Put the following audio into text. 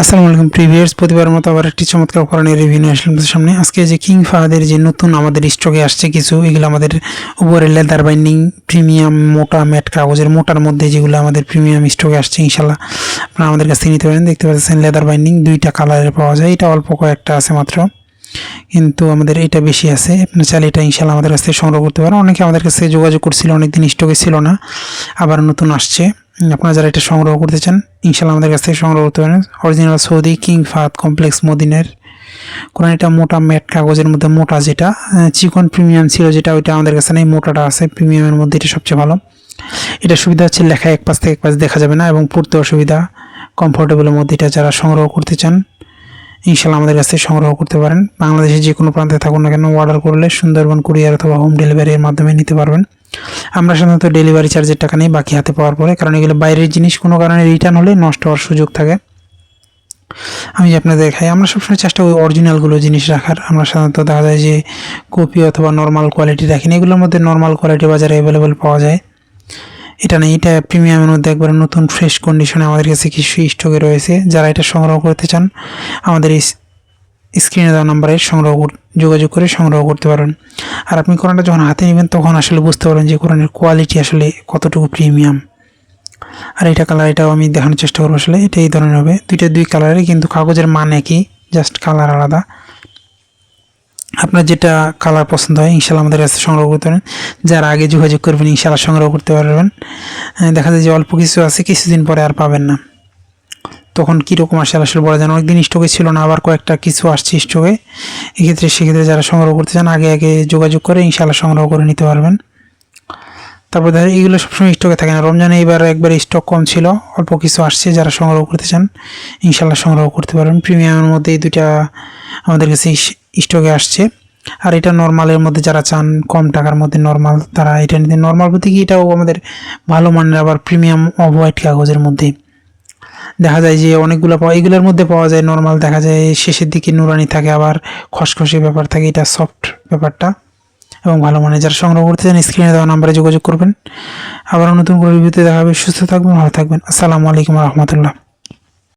আসসালামু আলাইকুম প্রিভিয়াস প্রতিবারের মতো আবার একটি চমৎকার কোরআনের রিভিউ নিয়ে আসলাম আপনাদের সামনে। আজকে যে কিং ফাহাদের যে নতুন আমাদের স্টকে আসছে কিছু, এগুলো আমাদের উপরে লেদার বাইন্ডিং প্রিমিয়াম মোটা ম্যাট কাগজের মোটার মধ্যে যেগুলো আমাদের প্রিমিয়াম স্টকে আসছে, ইনশাল্লাহ আপনারা আমাদের কাছ থেকে নিতে পারেন। দেখতে পাচ্ছেন লেদার বাইন্ডিং দুইটা কালারের পাওয়া যায়, এটা অল্প কয়েকটা আছে মাত্র, কিন্তু আমাদের এটা বেশি আছে। আপনি চাইলে এটা ইনশাল্লাহ আমাদের কাছ থেকে সংগ্রহ করতে পারেন। অনেকে আমাদের কাছে যোগাযোগ করছিল, অনেকদিন স্টকে ছিল না, আবার নতুন আসছে। আপনারা যারা এটা সংগ্রহ করতে চান ইনশাল্লাহ আমাদের কাছ থেকে সংগ্রহ করতে পারেন। Original Saudi King Fahad complex মদিনের কোরআন, এটা মোটা ম্যাট কাগজের মধ্যে মোটা, যেটা চিকন প্রিমিয়াম ছিল যেটা, ওইটা আমাদের কাছে নেই, মোটাটা আছে প্রিমিয়ামের মধ্যে, এটা সবচেয়ে ভালো। এটা সুবিধা হচ্ছে লেখা এক পাশ থেকে এক পাশ দেখা যাবে না এবং পড়তে অসুবিধা, কমফোর্টেবলের মধ্যে। এটা যারা সংগ্রহ করতে চান ইনশাল্লাহ আমাদের কাছ থেকে সংগ্রহ করতে পারেন। বাংলাদেশের যে কোনো প্রান্তে থাকুন না কেন, অর্ডার করলে সুন্দরবন কুরিয়ার অথবা হোম ডেলিভারির মাধ্যমে নিতে পারবেন। আমরা সাধারণত ডেলিভারি চার্জের টাকা নিই বাকি হাতে পাওয়ার পরে, কারণ এগুলো বাইরের জিনিস, কোনো কারণে রিটার্ন হলে নষ্ট হওয়ার সুযোগ থাকে। আমি যে আপনাদের দেখাই, আমরা সবসময় চেষ্টা করি অরিজিনালগুলো জিনিস রাখার। আমরা সাধারণত দেখা যায় যে কপি অথবা নর্মাল কোয়ালিটি রাখি না, এগুলোর মধ্যে নর্মাল কোয়ালিটি বাজারে অ্যাভেলেবেল পাওয়া যায়। এটা নেই, এটা প্রিমিয়ামের মধ্যে একবারে নতুন ফ্রেশ কন্ডিশনে আমাদের কাছে কিছু স্টকে রয়েছে। যারা এটা সংগ্রহ করতে চান আমাদের এই স্ক্রিনে দেওয়া নাম্বারে যোগাযোগ করে সংগ্রহ করতে পারেন। আর আপনি কোরআনটা যখন হাতে নেবেন তখন আসলে বুঝতে পারবেন যে কোরআনের কোয়ালিটি আসলে কতটুকু প্রিমিয়াম। আর এটা কালার, এটাও আমি দেখানোর চেষ্টা করবো। আসলে এটা এই ধরনের হবে, দুই কালারে, কিন্তু কাগজের মান একই, জাস্ট কালার আলাদা। আপনার যেটা কালার পছন্দ হয় ইনশাল্লাহ আমাদের কাছে সংগ্রহ করতে পারেন। যারা আগে যোগাযোগ করবেন ইনশাল্লাহ সংগ্রহ করতে পারবেন। দেখা যায় যে অল্প কিছু আছে, কিছুদিন পরে আর পাবেন না, তখন কীরকম আসে আসলে বলা যায় না। অনেকদিন স্টকে ছিল না, আবার কয়েকটা কিছু আসছে স্টকে। সেক্ষেত্রে যারা সংগ্রহ করতে চান আগে যোগাযোগ করে ইনশাল্লাহ সংগ্রহ করে নিতে পারবেন। তারপর দেখা এগুলো সবসময় স্টকে থাকে না, রমজানে এবার একবার স্টক কম ছিল, অল্প কিছু আসছে। যারা সংগ্রহ করতে চান ইনশাল্লাহ সংগ্রহ করতে পারবেন। প্রিমিয়ামের মধ্যে এই দুইটা আমাদের কাছে স্টকে আসছে। আর এটা নর্মালের মধ্যে যারা চান কম টাকার মধ্যে নর্মাল, তারা এটা নিতে। নর্মাল বলতে কি, এটাও আমাদের ভালো মানের, আবার প্রিমিয়াম অফ হোয়াইট কাগজের মধ্যে। দেখা যায় যে অনেকগুলো এগুলোর মধ্যে পাওয়া যায় নর্মাল, দেখা যায় শেষের দিকে নুরানি থাকে, আবার খসখসে ব্যাপার থাকে, এটা সফট ব্যাপারটা এবং ভালো মানে। যারা সংগ্রহ করতে চান স্ক্রিনে দেওয়া নাম্বারে যোগাযোগ করবেন। আবার নতুন করে রিভিউতে দেখা হবে। সুস্থ থাকবেন, ভালো থাকবেন। আসসালামু আলাইকুম রহমতুল্লাহ।